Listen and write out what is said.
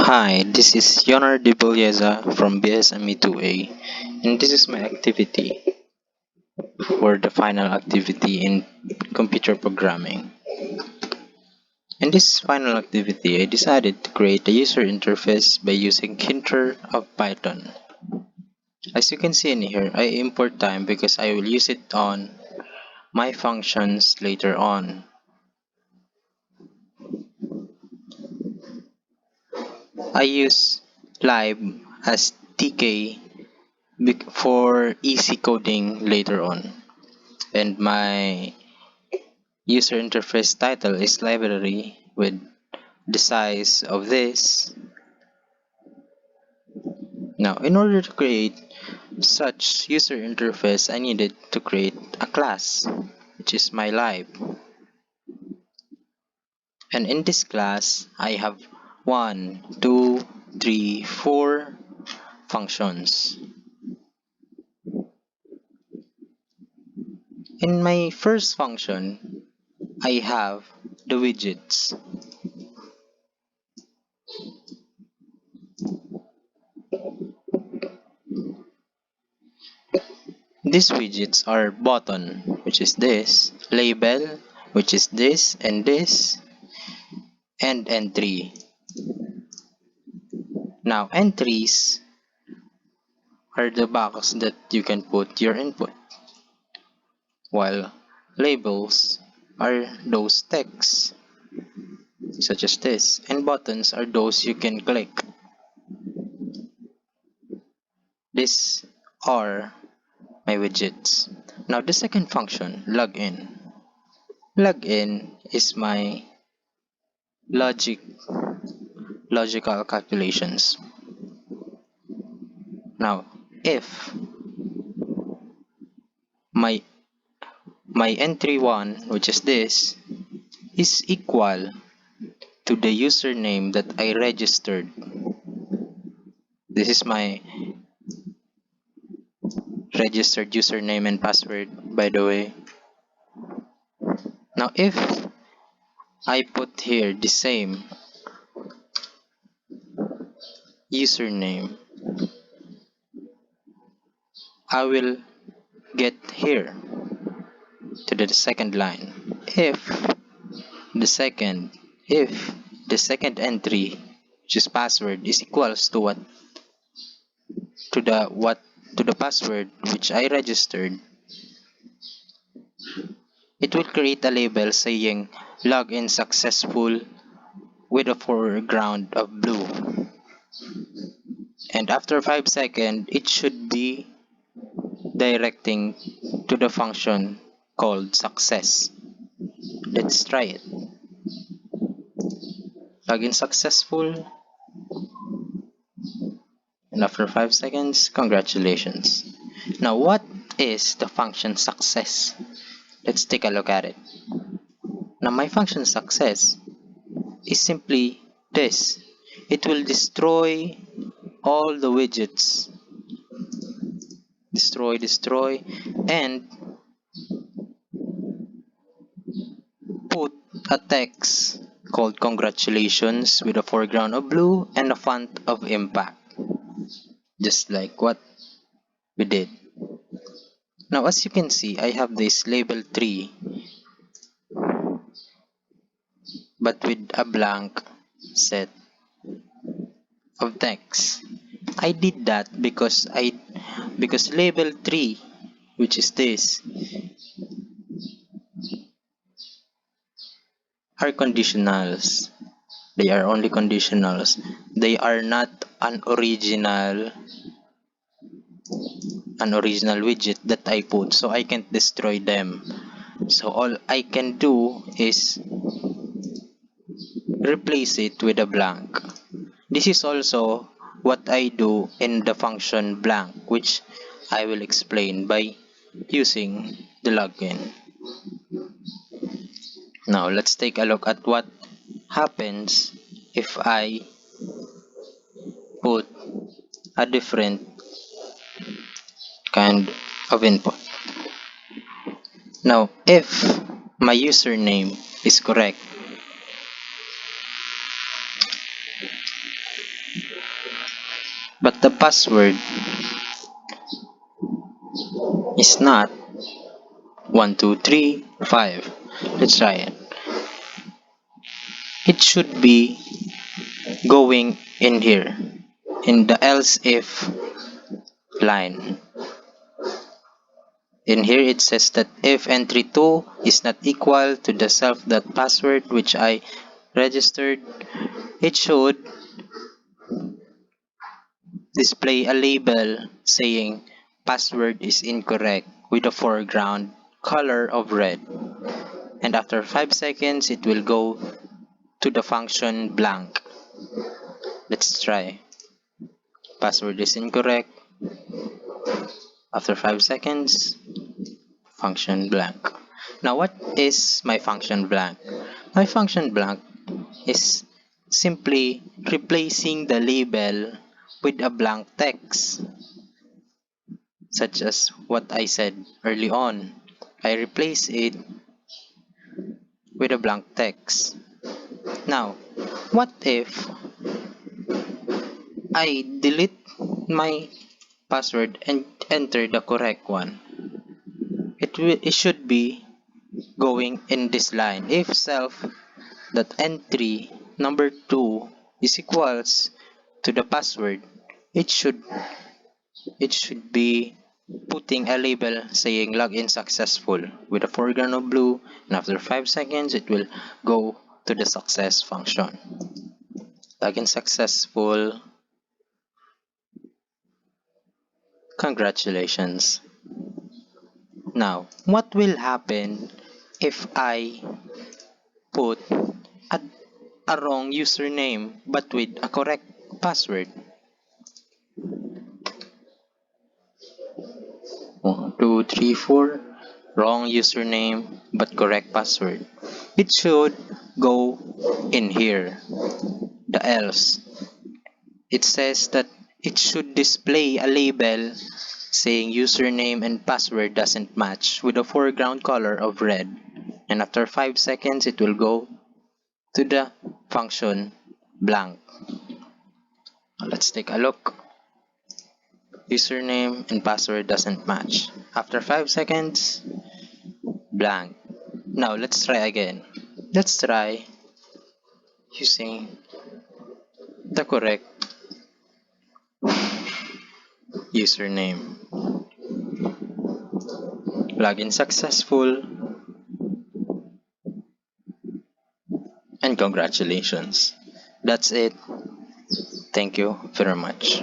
Hi, this is Yonar de Belleza from BSME 2A, and this is my activity for the final activity in computer programming. In this final activity, I decided to create a user interface by using Hinter of Python. As you can see in here, I import time because I will use it on my functions later on. I use live as TK for easy coding later on. And my user interface title is library with the size of this. Now, in order to create such user interface, I needed to create a class, which is my lib. And in this class, I have 1, 2, 3, 4 functions. In my first function, I have the widgets. These widgets are button, which is this, label, which is this, and entry. Now, entries are the box that you can put your input, while labels are those texts, such as this, and buttons are those you can click. These are my widgets. Now, the second function, login. Login is my logical calculations. Now, if my entry 1, which is this, is equal to the username that I registered. This is my registered username and password, by the way. Now, if I put here the same username, I will get here to the second line. If the second entry, which is password, is equals to the password which I registered, it will create a label saying login successful with a foreground of blue. And after 5 seconds, it should be directing to the function called success. Let's try it. Login successful. And after 5 seconds, congratulations. Now, what is the function success? Let's take a look at it. Now, my function success is simply this. It will destroy all the widgets. Destroy, and put a text called congratulations with a foreground of blue and a font of impact. Just like what we did. Now, as you can see, I have this label 3, but with a blank set of text. I did that because label 3, which is this, are conditionals. They are only conditionals. They are not an original widget that I put, so I can't destroy them. So all I can do is replace it with a blank. This is also what I do in the function blank, which I will explain by using the login. Now let's take a look at what happens if I put a different kind of input. Now, if my username is correct, But the password is not 123 5. Let's try it. It should be going in here, in the else if line. In here it says that if entry 2 is not equal to the self.password which I registered, it should display a label saying password is incorrect with a foreground color of red. And after 5 seconds, it will go to the function blank. Let's try. Password is incorrect. After 5 seconds, function blank. Now, what is my function blank? My function blank is simply replacing the label with a blank text, such as what I said early on. I replace it with a blank text. Now, what if I delete my password and enter the correct one? It should be going in this line. If self that entry number 2 is equals to the password, it should it should be putting a label saying login successful with a foreground of blue, and after 5 seconds it will go to the success function. Login successful. Congratulations. Now, what will happen if I put a, a wrong username but with a correct password? 1, 2, 3, 4. Wrong username but correct password. It should go in here. The else. It says that it should display a label saying username and password doesn't match with a foreground color of red. And after 5 seconds, it will go to the function blank. Let's take a look. Username and password doesn't match. After 5 seconds, blank. Now let's try again. Let's try using the correct username. Login successful, and congratulations. That's it. Thank you very much.